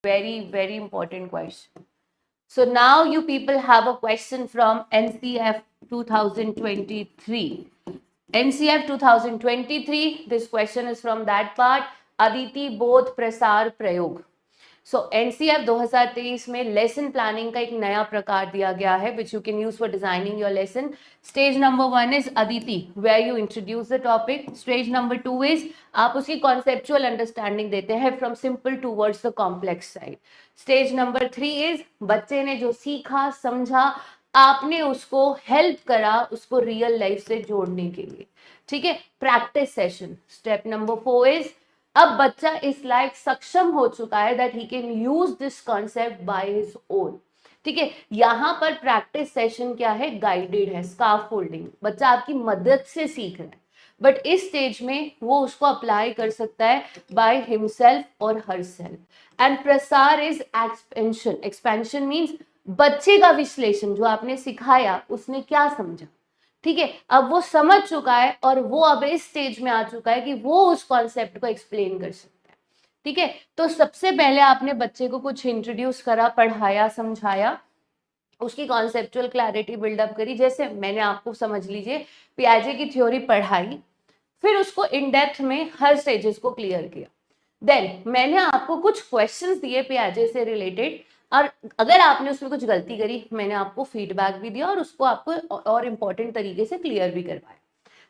very important question. So now you people have a question from NCF 2023. NCF 2023, this question is from that part, Aditi बोध प्रसार प्रयोग. सो NCF 2023 में lesson planning का एक नया प्रकार दिया गया है which you can use for designing your lesson. Stage number 1 is अदिति where you introduce the topic. Stage number 2 is आप उसकी कॉन्सेप्चुअल अंडरस्टैंडिंग देते हैं from simple towards the complex side. Stage number 3 is बच्चे ने जो सीखा समझा आपने उसको हेल्प करा उसको रियल लाइफ से जोड़ने के लिए. ठीक है, practice session. Step number 4 is अब बच्चा इस लायक सक्षम हो चुका है that he can use this concept by his own. ठीक है, यहां पर प्रैक्टिस सेशन क्या है, गाइडेड है, स्काफोल्डिंग. बच्चा आपकी मदद से सीख रहा है बट इस स्टेज में वो उसको अप्लाई कर सकता है बाय हिमसेल्फ और हरसेल्फ. एंड प्रसार इज एक्सपेंशन. एक्सपेंशन मीन्स बच्चे का विश्लेषण, जो आपने सिखाया उसने क्या समझा. ठीक है, अब वो समझ चुका है और वो अब इस स्टेज में आ चुका है कि वो उस कॉन्सेप्ट को एक्सप्लेन कर सकता है. ठीक है, तो सबसे पहले आपने बच्चे को कुछ इंट्रोड्यूस करा, पढ़ाया, समझाया, उसकी कॉन्सेप्चुअल क्लैरिटी बिल्डअप करी. जैसे मैंने आपको समझ लीजिए पियाजे की थ्योरी पढ़ाई, फिर उसको इन डेप्थ में हर स्टेजेस को क्लियर किया. देन मैंने आपको कुछ क्वेश्चंस दिए पियाजे से रिलेटेड और अगर आपने उसमें कुछ गलती करी मैंने आपको फीडबैक भी दिया और उसको आपको और इम्पोर्टेंट तरीके से क्लियर भी करवाया.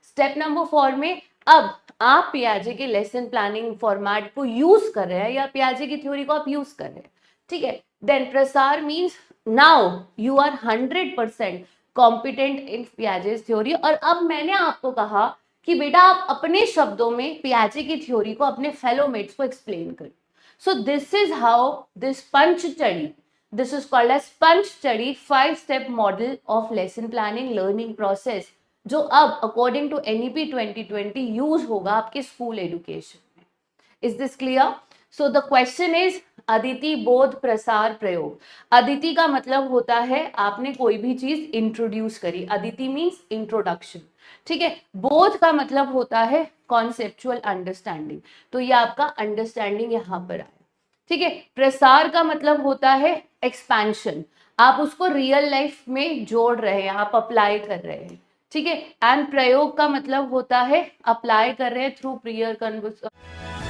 स्टेप नंबर 4 में अब आप पियाजे के लेसन प्लानिंग फॉर्मेट को यूज कर रहे हैं या पियाजे की थ्योरी को आप यूज कर रहे हैं. ठीक है, देन प्रसार means now you are 100% competent in Piaget's theory. और अब मैंने आपको कहा कि बेटा आप अपने शब्दों में पियाजे की थ्योरी को अपने फेलो मेट्स को एक्सप्लेन करो. So this is how this punch study, this is called as punch study 5-step model of lesson planning learning process, जो अब according to NEP 2020 यूज होगा आपके स्कूल एजुकेशन में. Is this clear? So the question is Aditi बोध प्रसार प्रयोग. अदिति का मतलब होता है आपने कोई भी चीज इंट्रोड्यूस करी. Aditi means introduction. ठीक है, बोध का मतलब होता है कॉन्सेप्चुअल अंडरस्टैंडिंग. तो ये आपका अंडरस्टैंडिंग यहां पर आया. ठीक है, प्रसार का मतलब होता है एक्सपेंशन. आप उसको रियल लाइफ में जोड़ रहे हैं, आप अप्लाई कर रहे हैं. ठीक है, एंड प्रयोग का मतलब होता है अप्लाई कर रहे हैं थ्रू प्रियर कन्वर्सेशन.